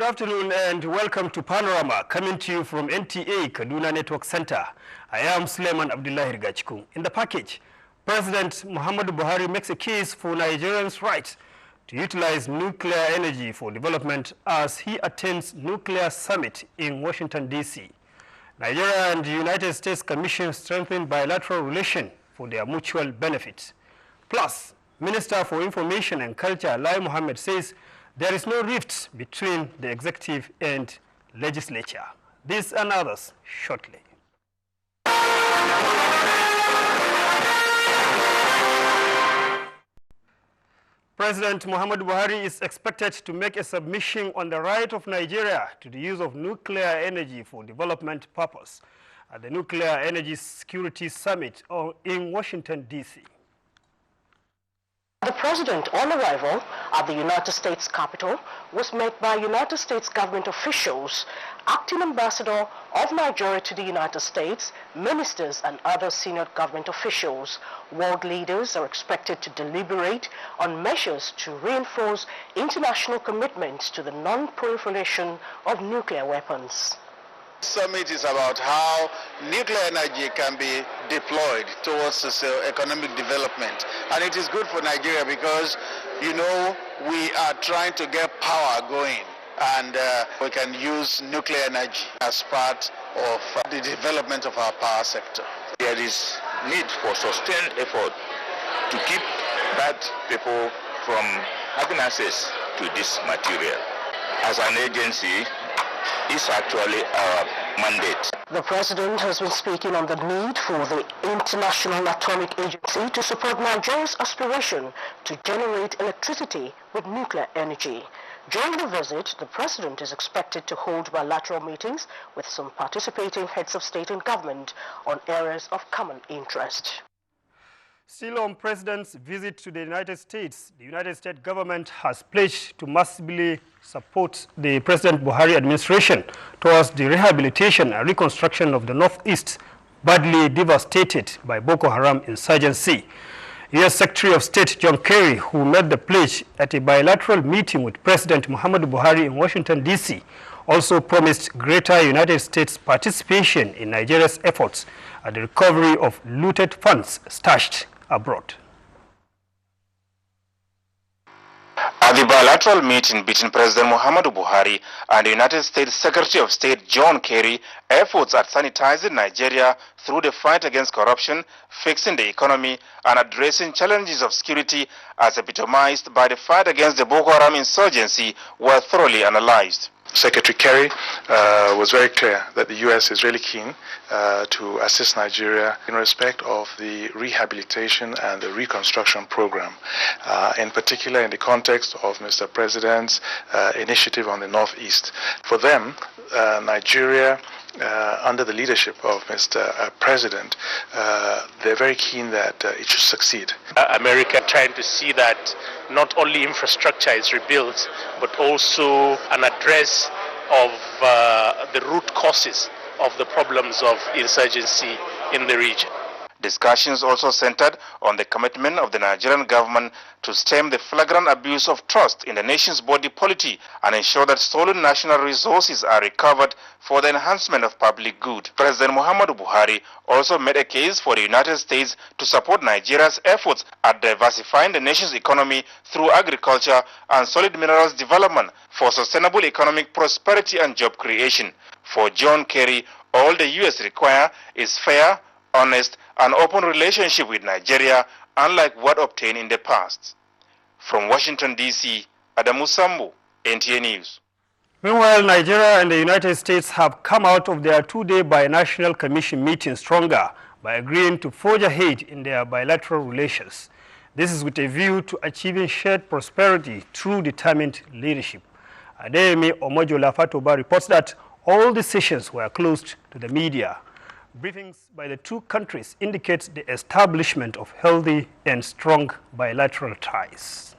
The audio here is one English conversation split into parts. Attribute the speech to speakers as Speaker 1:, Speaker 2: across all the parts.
Speaker 1: afternoon and welcome to Panorama, coming to you from NTA Kaduna Network Center. I am Suleiman Abdullahi Rigachku. In the package, President Muhammadu Buhari makes a case for Nigerians' right to utilize nuclear energy for development as he attends nuclear summit in Washington, D.C. Nigeria and the United States Commission strengthen bilateral relations for their mutual benefit. Plus, Minister for Information and Culture Lai Mohammed says there is no rift between the executive and legislature. This and others shortly. President Muhammadu Buhari is expected to make a submission on the right of Nigeria to the use of nuclear energy for development purpose at the Nuclear Energy Security Summit in Washington, D.C.
Speaker 2: The president, on arrival at the United States Capitol, was met by United States government officials, acting ambassador of Nigeria to the United States, ministers and other senior government officials. World leaders are expected to deliberate on measures to reinforce international commitments to the non-proliferation of nuclear weapons.
Speaker 3: Summit is about how nuclear energy can be deployed towards economic development, and it is good for Nigeria because, you know, we are trying to get power going, and we can use nuclear energy as part of the development of our power sector.
Speaker 4: There is need for sustained effort to keep bad people from having access to this material. As an agency, is actually our mandate.
Speaker 2: The president has been speaking on the need for the International Atomic Agency to support Nigeria's aspiration to generate electricity with nuclear energy. During the visit, the president is expected to hold bilateral meetings with some participating heads of state and government on areas of common interest.
Speaker 1: Still on President's visit to the United States, the United States government has pledged to massively support the President Buhari administration towards the rehabilitation and reconstruction of the Northeast, badly devastated by Boko Haram insurgency. U.S. Secretary of State John Kerry, who made the pledge at a bilateral meeting with President Muhammadu Buhari in Washington, D.C., also promised greater United States participation in Nigeria's efforts at the recovery of looted funds stashed abroad.
Speaker 4: At the bilateral meeting between President Muhammadu Buhari and the United States Secretary of State John Kerry, efforts at sanitizing Nigeria through the fight against corruption, fixing the economy, and addressing challenges of security as epitomized by the fight against the Boko Haram insurgency were thoroughly analyzed.
Speaker 5: Secretary Kerry was very clear that the U.S. is really keen to assist Nigeria in respect of the rehabilitation and the reconstruction program, in particular in the context of Mr. President's initiative on the Northeast. For them, Nigeria, under the leadership of Mr. President, they're very keen that it should succeed.
Speaker 6: America trying to see that not only infrastructure is rebuilt, but also an address of the root causes of the problems of insurgency in the region.
Speaker 4: Discussions also centered on the commitment of the Nigerian government to stem the flagrant abuse of trust in the nation's body politic and ensure that stolen national resources are recovered for the enhancement of public good. President Muhammadu Buhari also made a case for the United States to support Nigeria's efforts at diversifying the nation's economy through agriculture and solid minerals development for sustainable economic prosperity and job creation. For John Kerry, all the U.S. require is fair, honest, and open relationship with Nigeria, unlike what obtained in the past. From Washington, D.C., Adamu Sambu, NTA News.
Speaker 1: Meanwhile, Nigeria and the United States have come out of their two-day binational commission meeting stronger by agreeing to forge ahead in their bilateral relations. This is with a view to achieving shared prosperity through determined leadership. Adeyemi Omojola Fatoba reports that all the sessions were closed to the media. Briefings by the two countries indicate the establishment of healthy and strong bilateral ties.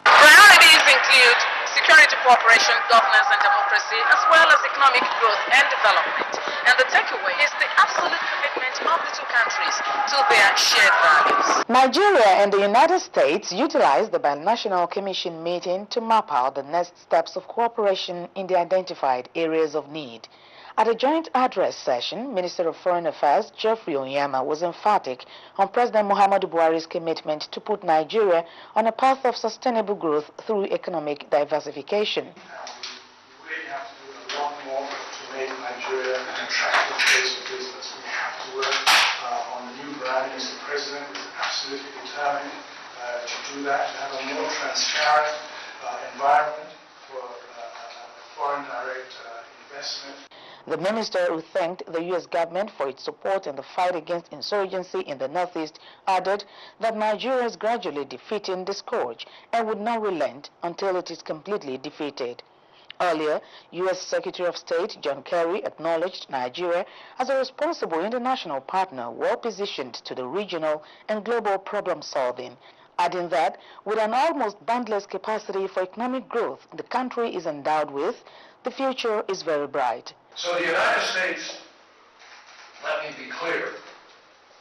Speaker 7: Priorities include security cooperation, governance and democracy, as well as economic growth and development. And the takeaway is the absolute commitment of the two countries to their shared values.
Speaker 2: Nigeria and the United States utilized the Binational Commission meeting to map out the next steps of cooperation in the identified areas of need. At a joint address session, Minister of Foreign Affairs Geoffrey Onyema was emphatic on President Muhammadu Buhari's commitment to put Nigeria on a path of sustainable growth through economic diversification.
Speaker 5: We really have to do a lot more to make Nigeria an attractive place for business. We have to work on the new brand. Mr. President is absolutely determined to do that, to have a more transparent environment for foreign direct investment.
Speaker 2: The minister, who thanked the U.S. government for its support in the fight against insurgency in the Northeast, added that Nigeria is gradually defeating the scourge and would not relent until it is completely defeated. Earlier, U.S. Secretary of State John Kerry acknowledged Nigeria as a responsible international partner well-positioned to the regional and global problem-solving, adding that with an almost boundless capacity for economic growth the country is endowed with, the future is very bright.
Speaker 8: So the United States, let me be clear,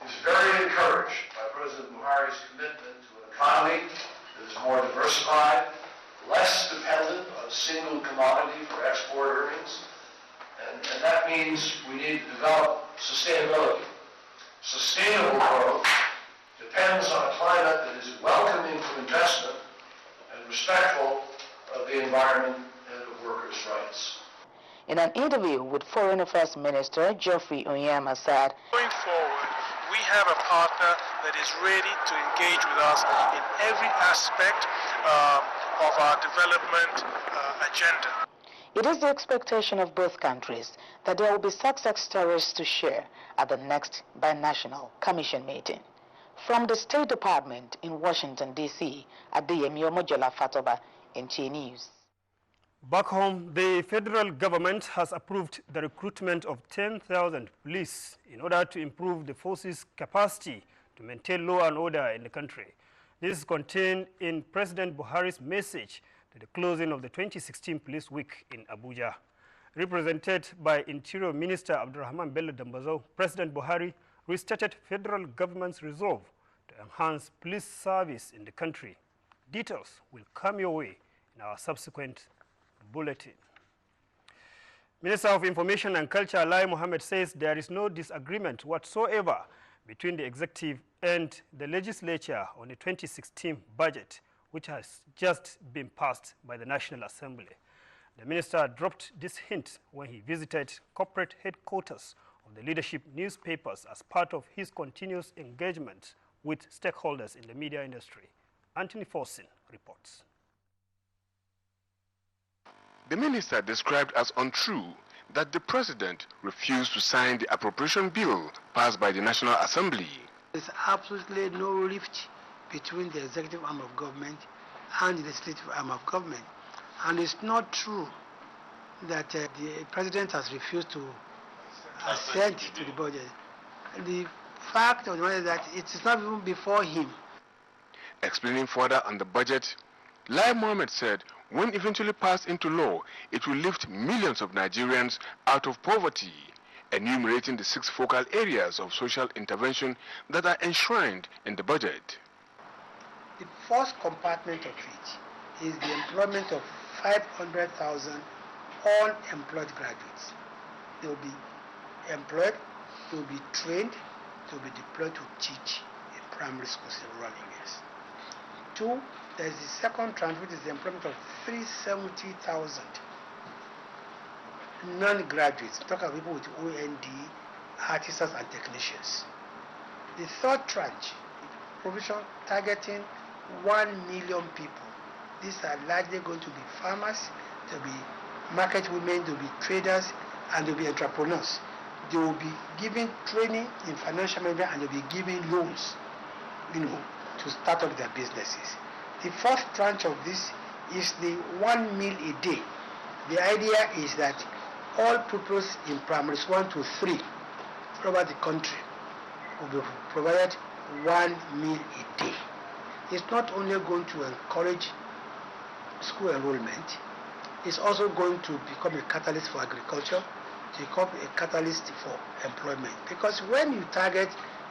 Speaker 8: is very encouraged by President Buhari's commitment to an economy that is more diversified, less dependent on a single commodity for export earnings, and that means we need to develop sustainability. Sustainable growth depends on a climate that is welcoming to investment and respectful of the environment and of workers' rights.
Speaker 2: In an interview with Foreign Affairs Minister Geoffrey Onyema said,
Speaker 9: going forward, we have a partner that is ready to engage with us in every aspect of our development agenda.
Speaker 2: It is the expectation of both countries that there will be success stories to share at the next Binational Commission meeting. From the State Department in Washington, D.C., Adeyemi Omojola Fatoba, NTA News.
Speaker 1: Back home, the federal government has approved the recruitment of 10,000 police in order to improve the force's capacity to maintain law and order in the country. This is contained in President Buhari's message to the closing of the 2016 Police Week in Abuja. Represented by Interior Minister Abdurrahman Bello Dambazo, President Buhari restated federal government's resolve to enhance police service in the country. Details will come your way in our subsequent bulletin. Minister of Information and Culture Lai Mohammed says there is no disagreement whatsoever between the executive and the legislature on the 2016 budget, which has just been passed by the National Assembly. The minister dropped this hint when he visited corporate headquarters of the leadership newspapers as part of his continuous engagement with stakeholders in the media industry. Anthony Forsin reports.
Speaker 10: The minister described as untrue that the president refused to sign the appropriation bill passed by the National Assembly.
Speaker 11: There's absolutely no rift between the executive arm of government and the legislative arm of government. And it's not true that the president has refused to assent to the budget. The fact of the matter is that it is not even before him.
Speaker 10: Explaining further on the budget, Lai Mohammed said when eventually passed into law, it will lift millions of Nigerians out of poverty, enumerating the 6 focal areas of social intervention that are enshrined in the budget.
Speaker 11: The first compartment of it is the employment of 500,000 unemployed graduates. They will be employed, they will be trained, they will be deployed to teach in primary schools in rural areas. 2, there is the second tranche, which is the employment of 370,000 non-graduates. Talk about people with OND, artisans and technicians. The third tranche, provision targeting 1 million people. These are largely going to be farmers, there will be market women, there will be traders, and there will be entrepreneurs. They will be given training in financial management and they will be given loans, to start up their businesses. The fourth tranche of this is the 1 meal a day. The idea is that all pupils in primaries 1 to 3 all over the country will be provided 1 meal a day. It's not only going to encourage school enrollment, is also going to become a catalyst for agriculture, to become a catalyst for employment. Because when you target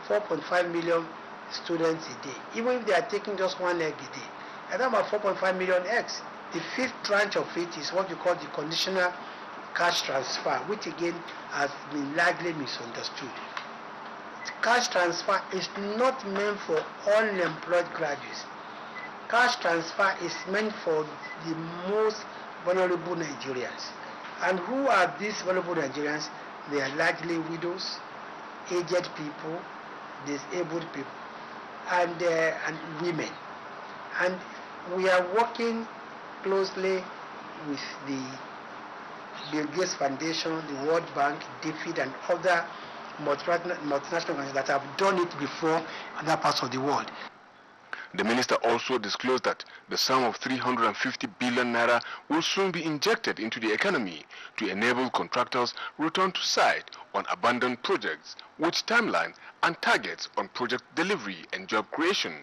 Speaker 11: 4.5 million students a day, even if they are taking just 1 egg a day, and about 4.5 million eggs. The fifth tranche of it is what you call the conditional cash transfer, which again has been largely misunderstood. Cash transfer is not meant for unemployed graduates. Cash transfer is meant for the most vulnerable Nigerians. And who are these vulnerable Nigerians? They are largely widows, aged people, disabled people, and women. And we are working closely with the Bill Gates Foundation, the World Bank, DFID, and other multinational companies that have done it before in other parts of the world.
Speaker 10: The minister also disclosed that the sum of 350 billion naira will soon be injected into the economy to enable contractors return to site on abandoned projects with timeline and targets on project delivery and job creation.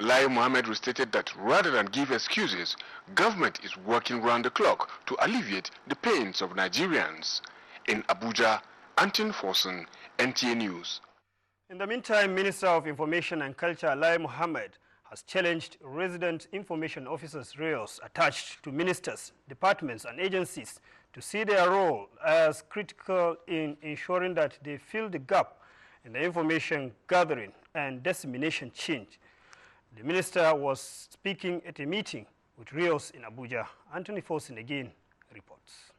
Speaker 10: Lai Mohammed restated that rather than give excuses, government is working round the clock to alleviate the pains of Nigerians. In Abuja, Anton Forson, NTA News.
Speaker 1: In the meantime, Minister of Information and Culture Lai Mohammed has challenged resident information officers RIOs attached to ministers, departments and agencies to see their role as critical in ensuring that they fill the gap in the information gathering and dissemination chain. The minister was speaking at a meeting with RIOs in Abuja. Anthony Forson again reports.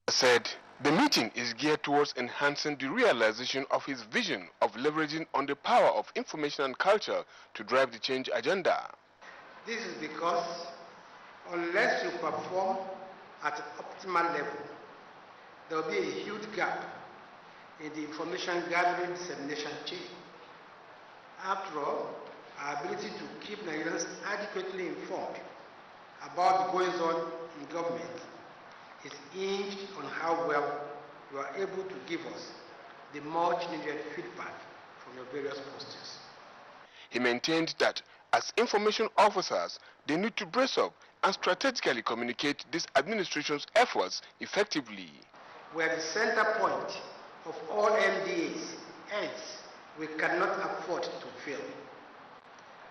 Speaker 10: Said the meeting is geared towards enhancing the realization of his vision of leveraging on the power of information and culture to drive the change agenda.
Speaker 11: This is because unless you perform at an optimal level, there will be a huge gap in the information gathering dissemination chain. After all, our ability to keep Nigerians adequately informed about the goings on in government is hinged on how well you are able to give us the much needed feedback from your various postings.
Speaker 10: He maintained that as information officers, they need to brace up and strategically communicate this administration's efforts effectively.
Speaker 11: We are the center point of all MDAs, hence we cannot afford to fail.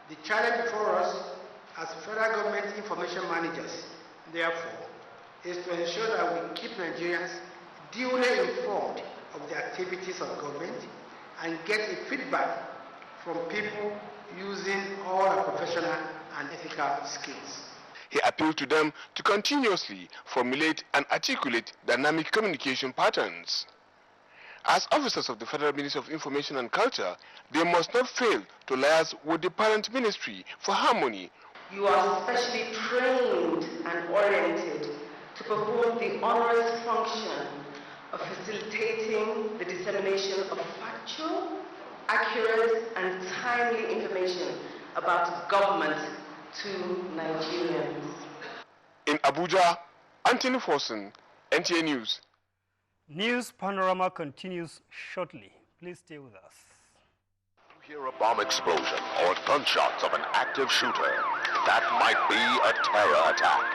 Speaker 11: The challenge before us as federal government information managers, therefore, is to ensure that we keep Nigerians duly informed of the activities of government and get a feedback from people using all our professional and ethical skills.
Speaker 10: He appealed to them to continuously formulate and articulate dynamic communication patterns. As officers of the Federal Ministry of Information and Culture, they must not fail to liaise with the parent ministry for harmony.
Speaker 7: You are specially trained and oriented to perform the onerous function of facilitating the dissemination of factual, accurate, and timely information about government to Nigerians.
Speaker 10: In Abuja, Anthony Forson, NTA News.
Speaker 1: News Panorama continues shortly. Please stay with us.
Speaker 12: You hear a bomb explosion or gunshots of an active shooter. That might be a terror attack.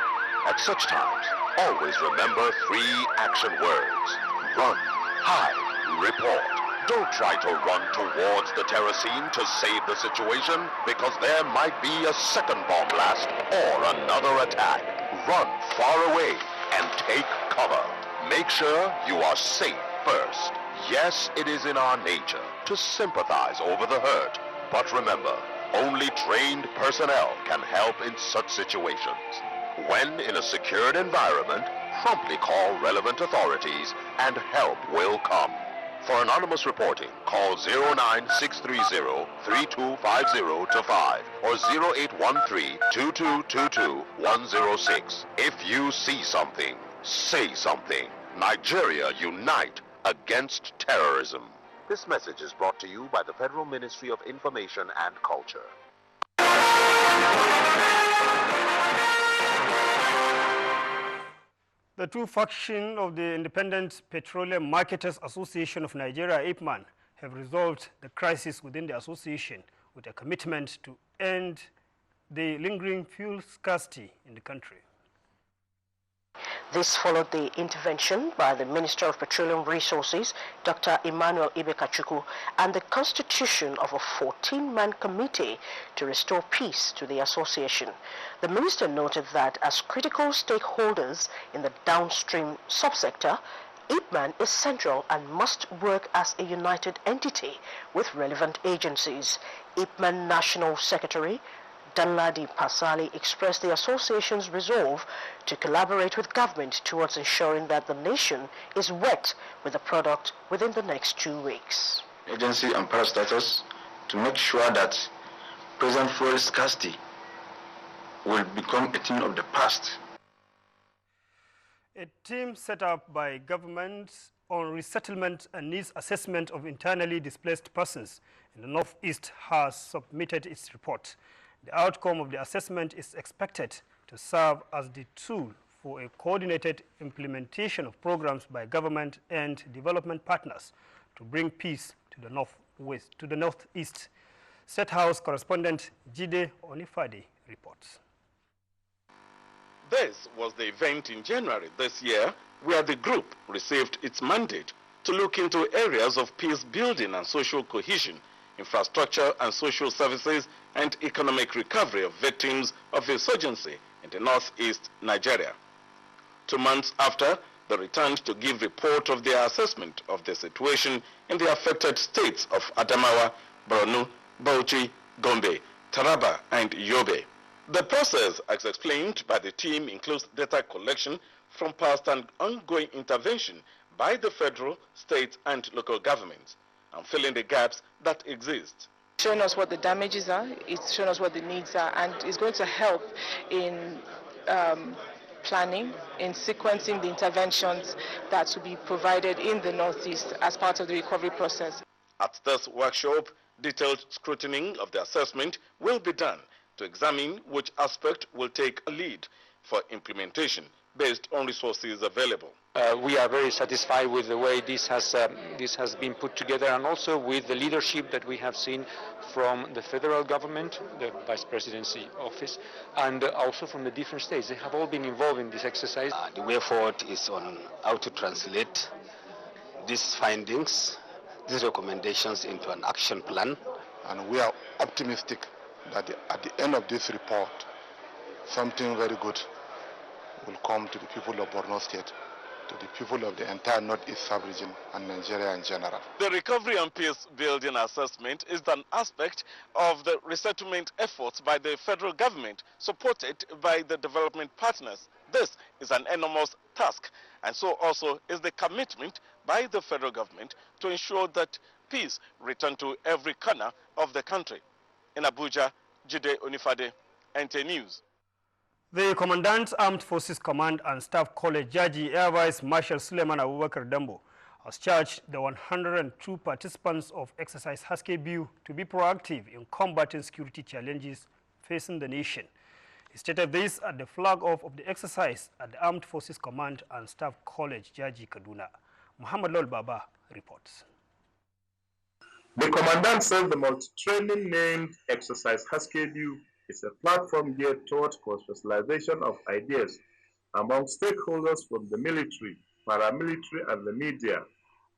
Speaker 12: At such times, always remember 3 action words. Run, hide, report. Don't try to run towards the terror scene to save the situation, because there might be a second bomb blast or another attack. Run far away and take cover. Make sure you are safe first. Yes, it is in our nature to sympathize over the hurt, but remember, only trained personnel can help in such situations. When in a secured environment, promptly call relevant authorities and help will come. For anonymous reporting, call 09630-3250-5 or 0813-2222-106. If you see something, say something. Nigeria unite against terrorism. This message is brought to you by the Federal Ministry of Information and Culture.
Speaker 1: The two factions of the Independent Petroleum Marketers Association of Nigeria, IPMAN, have resolved the crisis within the association with a commitment to end the lingering fuel scarcity in the country.
Speaker 2: This followed the intervention by the Minister of Petroleum Resources, Dr. Emmanuel Ibekachuku, and the constitution of a 14-man committee to restore peace to the association. The minister noted that as critical stakeholders in the downstream subsector, IPMAN is central and must work as a united entity with relevant agencies. IPMAN National Secretary Danladi Pasali expressed the association's resolve to collaborate with government towards ensuring that the nation is wet with the product within the next 2 weeks.
Speaker 13: Agency and parastatals to make sure that present fuel scarcity will become a thing of the past.
Speaker 1: A team set up by government on resettlement and needs assessment of internally displaced persons in the Northeast has submitted its report. The outcome of the assessment is expected to serve as the tool for a coordinated implementation of programs by government and development partners to bring peace to the Northeast. State House correspondent Jide Onifade reports.
Speaker 14: This was the event in January this year where the group received its mandate to look into areas of peace building and social cohesion, infrastructure and social services, and economic recovery of victims of insurgency in the northeast Nigeria. 2 months after, they returned to give report of their assessment of the situation in the affected states of Adamawa, Borno, Bauchi, Gombe, Taraba, and Yobe. The process, as explained by the team, includes data collection from past and ongoing intervention by the federal, state, and local governments, and filling the gaps that exist.
Speaker 15: Showing us what the damages are, it's showing us what the needs are, and it's going to help in planning, in sequencing the interventions that will be provided in the Northeast as part of the recovery process.
Speaker 14: At this workshop, detailed scrutiny of the assessment will be done to examine which aspect will take a lead for implementation based on resources available.
Speaker 16: We are very satisfied with the way this has been put together, and also with the leadership that we have seen from the federal government, the Vice Presidency office, and also from the different states. They have all been involved in this exercise.
Speaker 17: The way forward is on how to translate these findings, these recommendations into an action plan.
Speaker 18: And we are optimistic that at the end of this report, something very good will come to the people of Borno State, to the people of the entire Northeast sub-region and Nigeria in general.
Speaker 14: The recovery and peace building assessment is an aspect of the resettlement efforts by the federal government, supported by the development partners. This is an enormous task, and so also is the commitment by the federal government to ensure that peace return to every corner of the country. In Abuja, Jide Onifade, NT News.
Speaker 1: The Commandant Armed Forces Command and Staff College Jaji Air Vice Marshal Suleiman Abubakar Dambo has charged the 102 participants of Exercise Husky View to be proactive in combating security challenges facing the nation. He stated this at the flag-off of the exercise at the Armed Forces Command and Staff College Jaji Kaduna. Muhammad Lol Baba reports.
Speaker 19: The Commandant said the multi-training named Exercise Husky View is a platform geared towards cross-fertilization of ideas among stakeholders from the military, paramilitary, and the media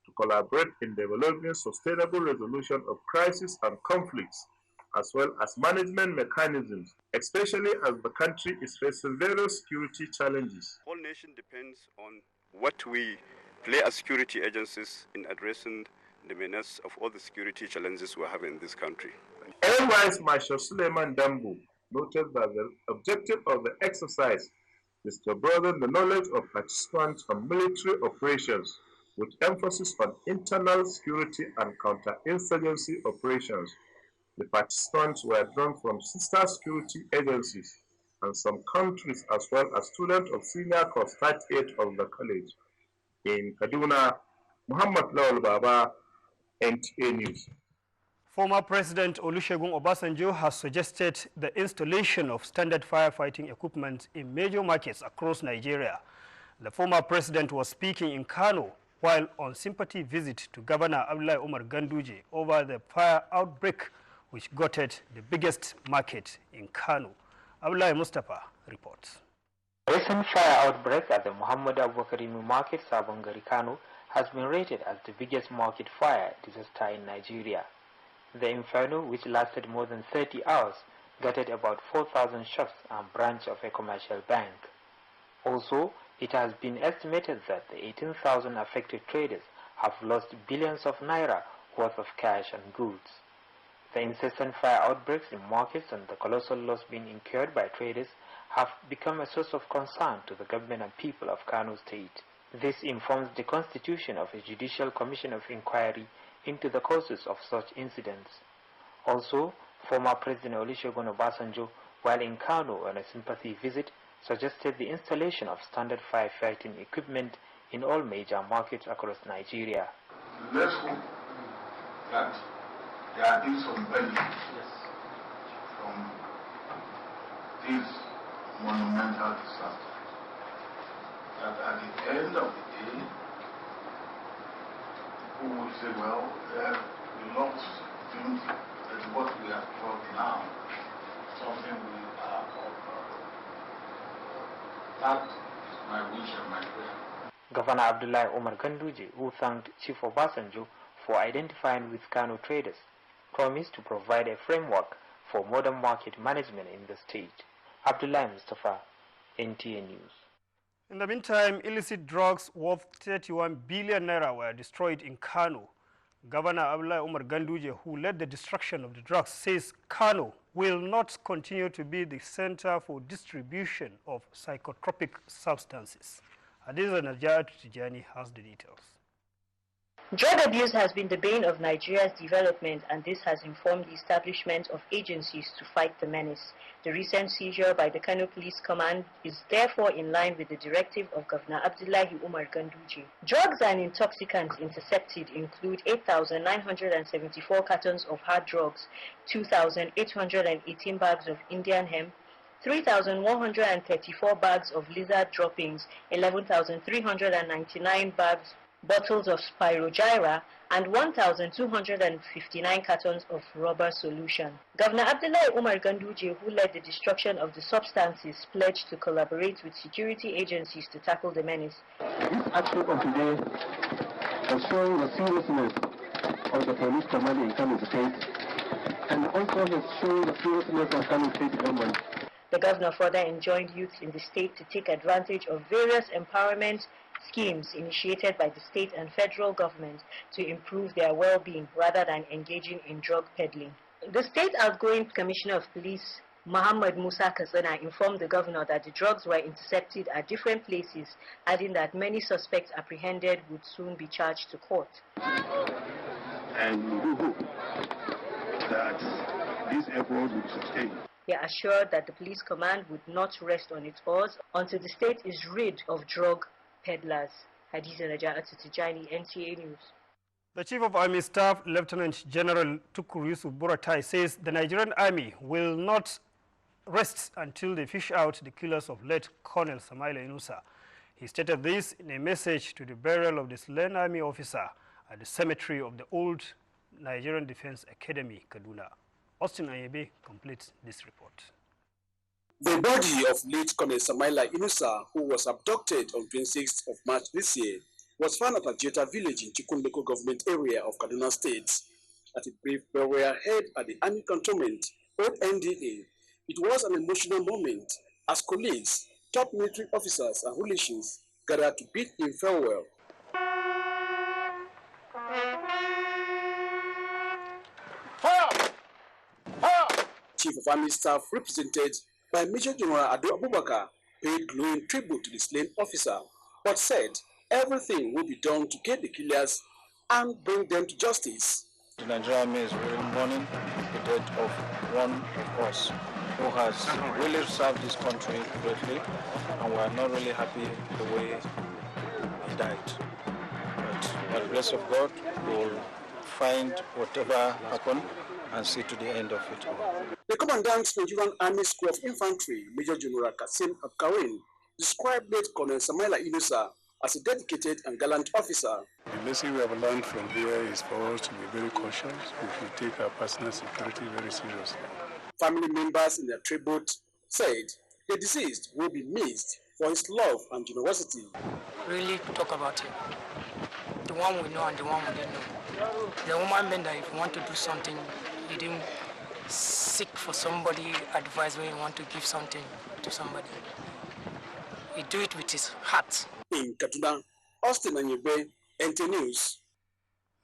Speaker 19: to collaborate in developing sustainable resolution of crises and conflicts, as well as management mechanisms, especially as the country is facing various security challenges.
Speaker 20: The whole nation depends on what we play as security agencies in addressing the menace of all the security challenges we have in this country.
Speaker 19: Air Vice Marshal Suleiman Dambo noted that the objective of the exercise is to broaden the knowledge of participants on military operations with emphasis on internal security and counter-insurgency operations. The participants were drawn from sister security agencies and some countries, as well as students of senior course 38 of the college. In Kaduna, Muhammad Lawal Baba, NTA News.
Speaker 1: Former President Olusegun Obasanjo has suggested the installation of standard firefighting equipment in major markets across Nigeria. The former president was speaking in Kano while on sympathy visit to Governor Abdullahi Umar Ganduje over the fire outbreak which gutted the biggest market in Kano. Abdullahi Mustafa reports.
Speaker 21: Recent fire outbreak at the Muhammad Abubakar Market, Sabongari, Kano, has been rated as the biggest market fire disaster in Nigeria. The inferno, which lasted more than 30 hours, gutted about 4,000 shops and branch of a commercial bank. Also, it has been estimated that the 18,000 affected traders have lost billions of naira worth of cash and goods. The incessant fire outbreaks in markets and the colossal loss being incurred by traders have become a source of concern to the government and people of Kano State. This informs the constitution of a judicial commission of inquiry into the causes of such incidents. Also, former President Olusegun Obasanjo, while in Kano on a sympathy visit, suggested the installation of standard firefighting equipment in all major markets across Nigeria.
Speaker 22: Let's hope that there are been some benefits from this monumental disaster. That at the end of the day, people will say, well, we don't think that what we have brought now, something we are proud of. That is my wish and my prayer.
Speaker 21: Governor Abdullahi Omar Ganduje, who thanked Chief Obasanjo for identifying with Kano traders, promised to provide a framework for modern market management in the state. Abdullahi Mustafa, NTA News.
Speaker 1: In the meantime, illicit drugs worth 31 billion naira were destroyed in Kano. Governor Abdullahi Omar Ganduje, who led the destruction of the drugs, says Kano will not continue to be the center for distribution of psychotropic substances. Hadiza Najat Tijani has the details.
Speaker 23: Drug abuse has been the bane of Nigeria's development, and this has informed the establishment of agencies to fight the menace. The recent seizure by the Kano Police Command is therefore in line with the directive of Governor Abdullahi Umar Ganduje. Drugs and intoxicants intercepted include 8,974 cartons of hard drugs, 2,818 bags of Indian hemp, 3,134 bags of lizard droppings, 11,399 bottles of Spirogyra, and 1,259 cartons of rubber solution. Governor Abdullahi Umar Ganduje, who led the destruction of the substances, pledged to collaborate with security agencies to tackle the menace.
Speaker 24: This action of today has shown the seriousness of the police command in Kano State, and also has shown the seriousness of Kano State government.
Speaker 23: The governor further enjoined youths in the state to take advantage of various empowerment schemes initiated by the state and federal government to improve their well-being rather than engaging in drug peddling. The state outgoing Commissioner of Police, Muhammad Musa Katsina, informed the governor that the drugs were intercepted at different places, adding that many suspects apprehended would soon be charged to court.
Speaker 24: And we hope that this effort will be sustained.
Speaker 23: He assured that the police command would not rest on its oars until the state is rid of drug peddlers. Hadiza Najat Tijani, NTA News.
Speaker 1: The Chief of Army Staff, Lieutenant General Tukur Yusuf Buratai, says the Nigerian Army will not rest until they fish out the killers of late Colonel Samaila Inusa. He stated this in a message to the burial of the slain Army officer at the cemetery of the old Nigerian Defense Academy, Kaduna. Austin Ayebe completes this report.
Speaker 25: The body of late Colonel Samaila Inusa, who was abducted on 26th of March this year, was found at Ajeta village in Chikun local government area of Kaduna State. At a brief burial held at the Army Cantonment, Old NDA, it was an emotional moment as colleagues, top military officers and relations gathered to bid him farewell. Chief of Army Staff, represented by Major General Ado Abubakar, paid glowing tribute to the slain officer, but said everything will be done to get the killers and bring them to justice.
Speaker 26: The Nigerian Army is really mourning the death of one of us who has really served this country greatly, and we are not really happy the way he died. But by the grace of God, we will find whatever happened and see to the end of it all.
Speaker 25: The Commandant Nigerian Army School of Infantry, Major General Kasim Abkarin, described late Colonel Samaila Inusa as a dedicated and gallant officer.
Speaker 27: The lesson we have learned from here is for us to be very cautious. We should take our personal security very seriously.
Speaker 25: Family members in their tribute said the deceased will be missed for his love and generosity.
Speaker 3: Really talk about it. The one we know and the one we didn't know. The woman meant that if you want to do something, you didn't seek for somebody advice when you want to give something to somebody. You do it with his heart.
Speaker 25: In Kaduna, Austin Anyebe, NT News.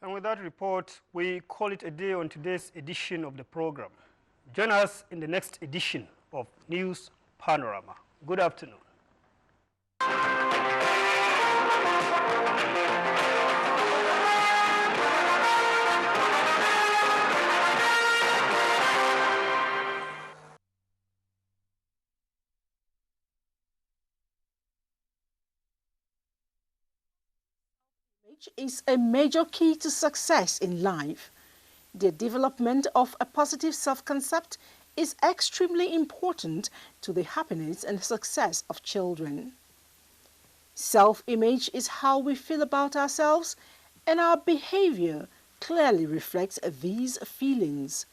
Speaker 1: And with that report, we call it a day on today's edition of the program. Join us in the next edition of News Panorama. Good afternoon.
Speaker 4: Is a major key to success in life. The development of a positive self-concept is extremely important to the happiness and success of children. Self-image is how we feel about ourselves, and our behavior clearly reflects these feelings.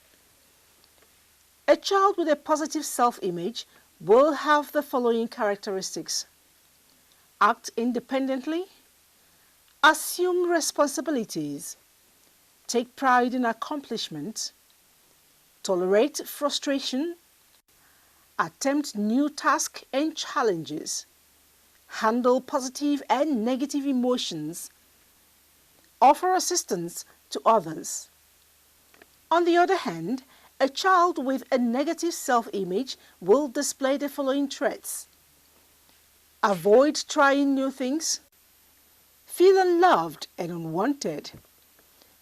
Speaker 4: A child with a positive self-image will have the following characteristics: act independently, assume responsibilities, take pride in accomplishment, tolerate frustration, attempt new tasks and challenges, handle positive and negative emotions, offer assistance to others. On the other hand, a child with a negative self-image will display the following traits: avoid trying new things, feel unloved and unwanted,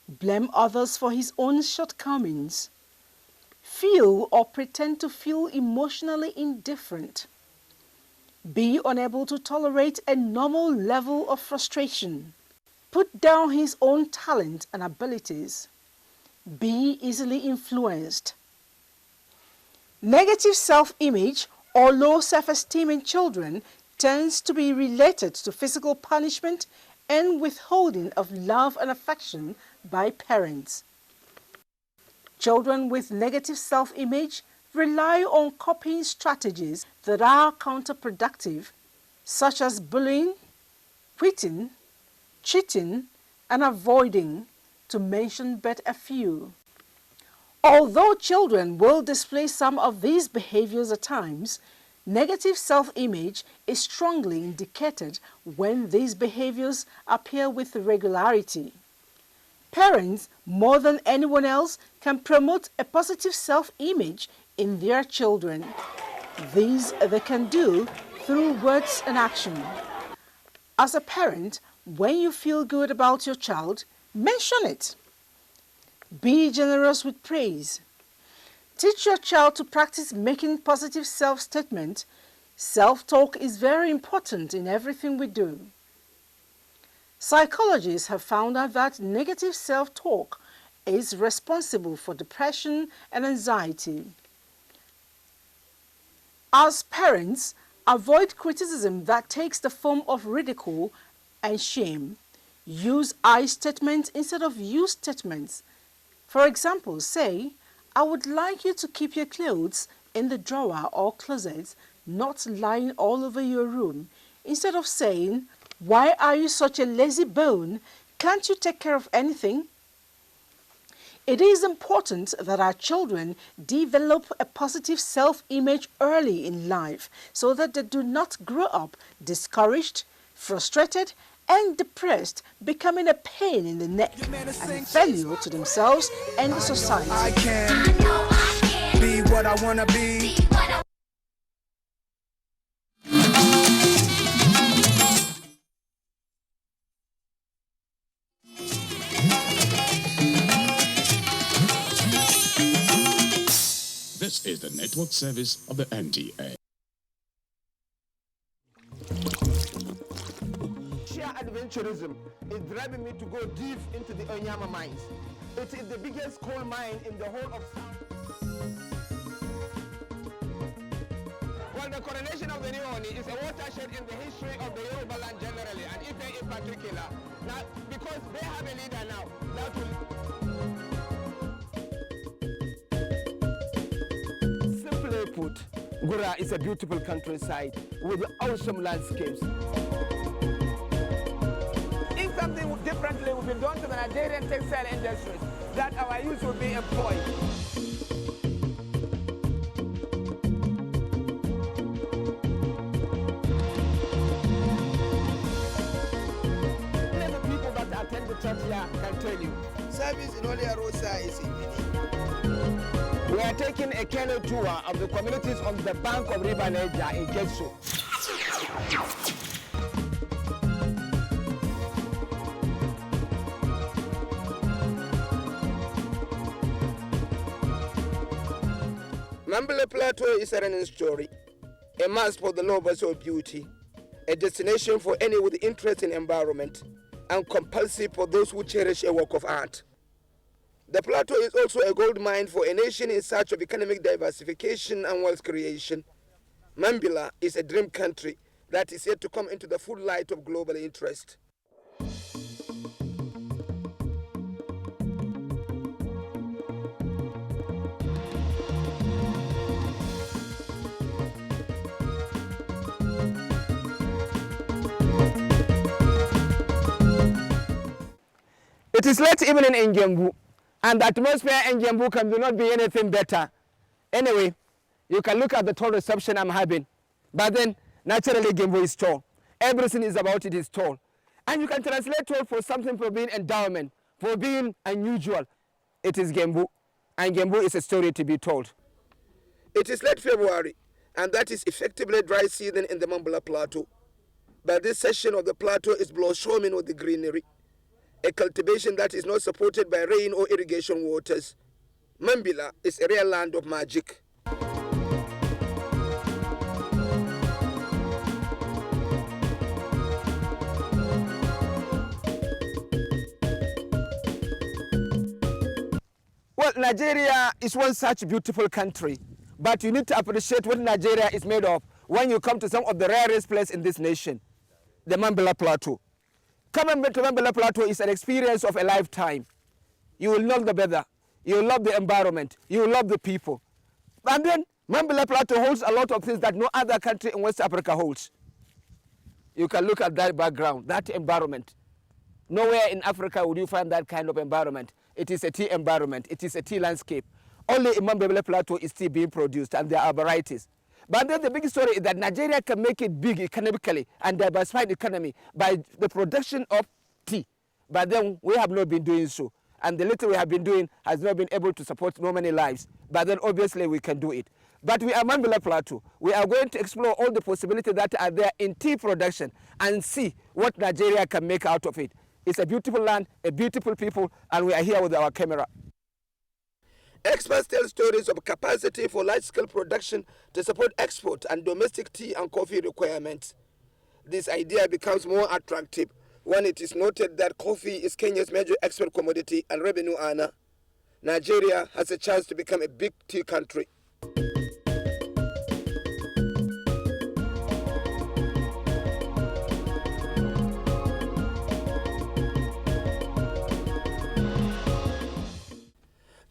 Speaker 4: blame others for his own shortcomings, feel or pretend to feel emotionally indifferent, be unable to tolerate a normal level of frustration, put down his own talent and abilities, be easily influenced. Negative self-image or low self-esteem in children tends to be related to physical punishment and withholding of love and affection by parents. Children with negative self-image rely on coping strategies that are counterproductive, such as bullying, quitting, cheating, and avoiding, to mention but a few. Although children will display some of these behaviors at times, negative self-image is strongly indicated when these behaviors appear with regularity. Parents, more than anyone else, can promote a positive self-image in their children. These they can do through words and action. As a parent, when you feel good about your child, mention it. Be generous with praise. Teach your child to practice making positive self-statement. Self-talk is very important in everything we do. Psychologists have found out that negative self-talk is responsible for depression and anxiety. As parents, avoid criticism that takes the form of ridicule and shame. Use I statements instead of you statements. For example, say, "I would like you to keep your clothes in the drawer or closet, not lying all over your room," instead of saying, "Why are you such a lazy bone? Can't you take care of anything?" It is important that our children develop a positive self-image early in life so that they do not grow up discouraged, frustrated, and depressed, becoming a pain in the neck and failure to themselves and the society.
Speaker 5: I can be what I want to be.
Speaker 6: This is the network service of the NTA.
Speaker 8: Sheer adventurism is driving me to go deep into the Onyama mines. It is the biggest coal mine in the whole of South. Well, the coronation of the new Oni is a watershed in the history of the Yoruba land generally, and Ife in particular. Now, because they have a leader now, that will... Simply put, Gura is a beautiful countryside with awesome landscapes. If something differently will be done to the Nigerian textile industries, that our youth will be employed. Many people that attend the church here can tell you. Service in Olia Rosa is in We are taking a canoe tour of the communities on the bank of River Niger in Getso. Mambilla Plateau is a running story, a must for the lovers of beauty, a destination for any with interest in environment, and compulsive for those who cherish a work of art. The plateau is also a gold mine for a nation in search of economic diversification and wealth creation. Mambilla is a dream country that is yet to come into the full light of global interest. It is late evening in Gembu, and the atmosphere in Gembu can do not be anything better. Anyway, you can look at the tall reception I'm having, but then naturally Gembu is tall. Everything is about it is tall. And you can translate tall for something for being endowment, for being unusual. It is Gembu, and Gembu is a story to be told. It is late February, and that is effectively dry season in the Mambilla Plateau. But this section of the plateau is blossoming with the greenery, a cultivation that is not supported by rain or irrigation waters. Mambilla is a real land of magic. Well, Nigeria is one such beautiful country, but you need to appreciate what Nigeria is made of when you come to some of the rarest places in this nation, the Mambilla Plateau. Coming to Mambilla Plateau is an experience of a lifetime. You will love the weather, you will love the environment, you will love the people. And then Mambilla Plateau holds a lot of things that no other country in West Africa holds. You can look at that background, that environment. Nowhere in Africa would you find that kind of environment. It is a tea environment, it is a tea landscape. Only in Mambilla Plateau is tea being produced, and there are varieties. But then the big story is that Nigeria can make it big economically and diversify the economy by the production of tea. But then we have not been doing so. And the little we have been doing has not been able to support so many lives. But then obviously we can do it. But we are Mambilla Plateau. We are going to explore all the possibilities that are there in tea production and see what Nigeria can make out of it. It's a beautiful land, a beautiful people, and we are here with our camera. Experts tell stories of capacity for large-scale production to support export and domestic tea and coffee requirements. This idea becomes more attractive when it is noted that coffee is Kenya's major export commodity and revenue earner. Nigeria has a chance to become a big tea country.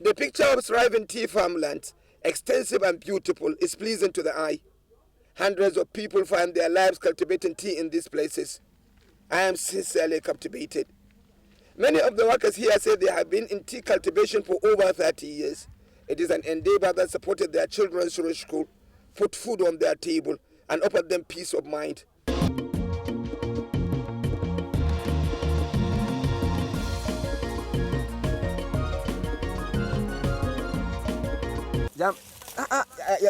Speaker 8: The picture of thriving tea farmlands, extensive and beautiful, is pleasing to the eye. Hundreds of people find their lives cultivating tea in these places. I am sincerely captivated. Many of the workers here say they have been in tea cultivation for over 30 years. It is an endeavor that supported their children through school, put food on their table, and offered them peace of mind.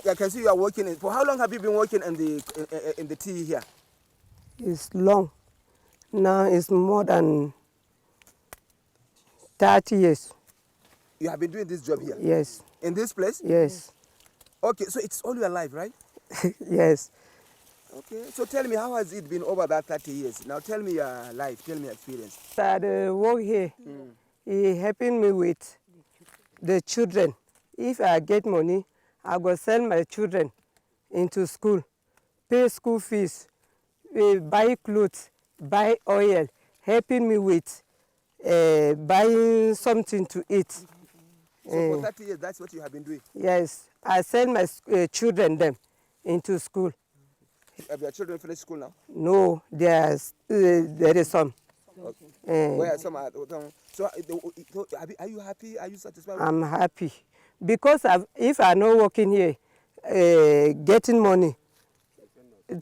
Speaker 8: I can see you are working. For how long have you been working in the tea here?
Speaker 2: It's long. Now it's more than 30 years.
Speaker 8: You have been doing this job here?
Speaker 2: Yes.
Speaker 8: In this place?
Speaker 2: Yes.
Speaker 8: Okay, so it's all your life, right?
Speaker 2: Yes.
Speaker 8: Okay, so tell me, how has it been over that 30 years? Now tell me your life, tell me your experience.
Speaker 2: I work here. He helping me with the children. If I get money, I go send my children into school, pay school fees, buy clothes, buy oil, helping me with buying something to eat.
Speaker 8: So for 30 years, that's what you have been doing?
Speaker 2: Yes, I send my children them into school.
Speaker 8: Have your children finished school now?
Speaker 2: No, there is some.
Speaker 8: Okay. Where some are? So, are you happy? Are you satisfied?
Speaker 2: I'm happy because if I'm not working here, getting money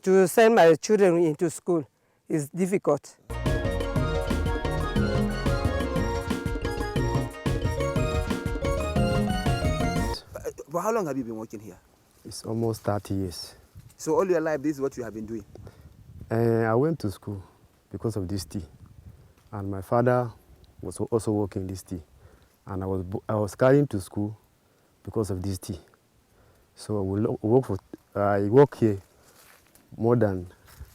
Speaker 2: to send my children into school is difficult.
Speaker 8: For how long have you been working here?
Speaker 7: It's almost 30 years.
Speaker 8: So all your life, this is what you have been doing?
Speaker 7: I went to school because of this tea. And my father was also working this tea. And I was carrying to school because of this tea. So I work here more than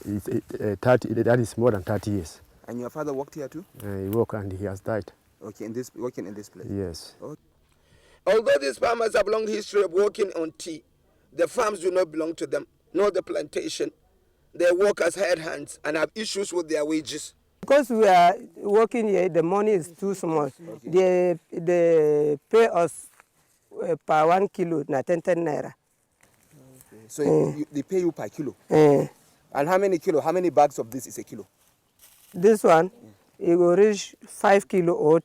Speaker 7: 30, that is more than 30 years.
Speaker 8: And your father worked here too?
Speaker 7: He worked and he has died.
Speaker 8: Okay, working in this place?
Speaker 7: Yes.
Speaker 8: Okay. Although these farmers have a long history of working on tea, the farms do not belong to them, nor the plantation. They work as hired hands and have issues with their wages.
Speaker 2: Because we are working here, the money is too small. Okay. They pay us per 1 kilo, na 10 naira.
Speaker 8: Okay. So they pay you per kilo? And how many bags of this is a kilo?
Speaker 2: This one, it will reach 5 kilo or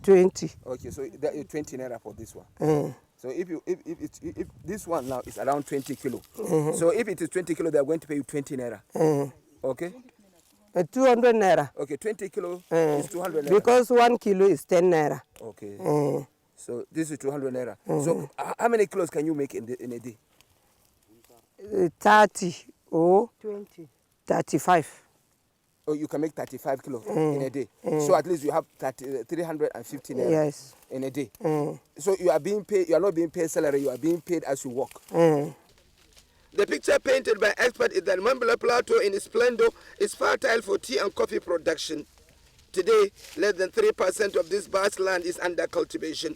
Speaker 2: 20.
Speaker 8: Okay, so that is 20 naira for this one. So if this one now is around 20 kilo, so if it is 20 kilo, they are going to pay you 20 naira. Okay.
Speaker 2: 200 naira.
Speaker 8: Okay, 20 kilo is 200 naira.
Speaker 2: Because 1 kilo is 10 naira.
Speaker 8: Okay. So this is 200 naira. So how many kilos can you make in a day?
Speaker 2: 30 or 20. 35.
Speaker 8: Oh, you can make 35 kilos in a day. So at least you have 350 naira.
Speaker 2: Yes.
Speaker 8: In a day. So you are being paid. You are not being paid salary. You are being paid as you work. The picture painted by experts is that Mambilla Plateau in its splendor is fertile for tea and coffee production. Today, less than 3% of this vast land is under cultivation.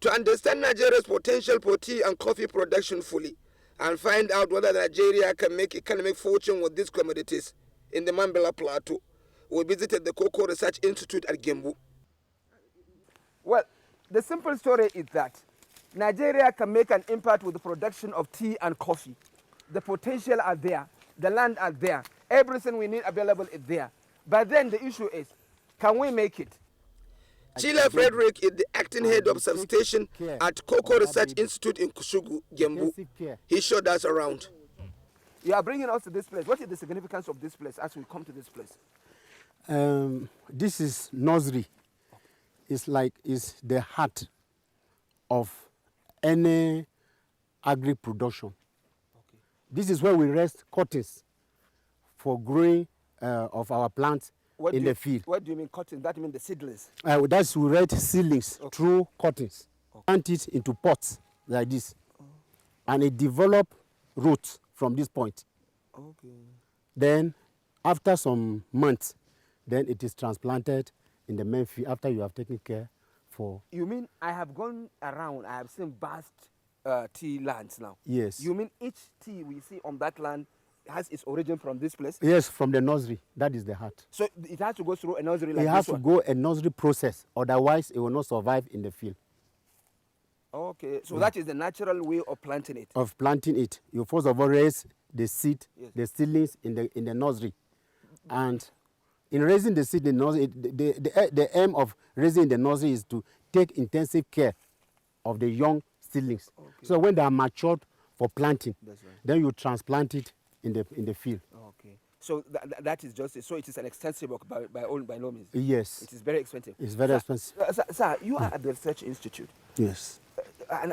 Speaker 8: To understand Nigeria's potential for tea and coffee production fully, and find out whether Nigeria can make economic fortune with these commodities in the Mambilla Plateau, we visited the Cocoa Research Institute at Gembu. Well, the simple story is that Nigeria can make an impact with the production of tea and coffee. The potential are there, the land are there, everything we need available is there. But then the issue is, can we make it? Chila Frederick is the acting head of substation at Cocoa Research Institute in Kushugu, Gembu. He showed us around. You are bringing us to this place. What is the significance of this place as we come to this place?
Speaker 7: This is nursery. It's the heart of any agri-production. Okay. This is where we rest cuttings for growing of our plants in the field.
Speaker 8: What do you mean cuttings? That means the seedlings?
Speaker 7: That's we rest seedlings through cuttings. Okay. Plant it into pots like this. And it develops roots from this point. Okay. Then after some months, then it is transplanted in the main field after you have taken care for.
Speaker 8: You mean I have gone around, I have seen vast tea lands now?
Speaker 7: Yes.
Speaker 8: You mean each tea we see on that land has its origin from this place?
Speaker 7: Yes, from the nursery. That is the heart.
Speaker 8: So it has to go through a nursery like this one?
Speaker 7: It has to go a nursery process, otherwise it will not survive in the field.
Speaker 8: Okay, so that is the natural way of planting it?
Speaker 7: Of planting it. You first of all raise the seed, the seedlings in the nursery. And in raising the seed in the nursery, the aim of raising the nursery is to take intensive care of the young seedlings. Okay. So when they are matured for planting, then you transplant it in the field.
Speaker 8: Okay. So that is just, so it is an extensive work by no means?
Speaker 7: Yes.
Speaker 8: It is very expensive.
Speaker 7: It's very expensive.
Speaker 8: Sir, you are at the Research Institute.
Speaker 7: Yes.
Speaker 8: And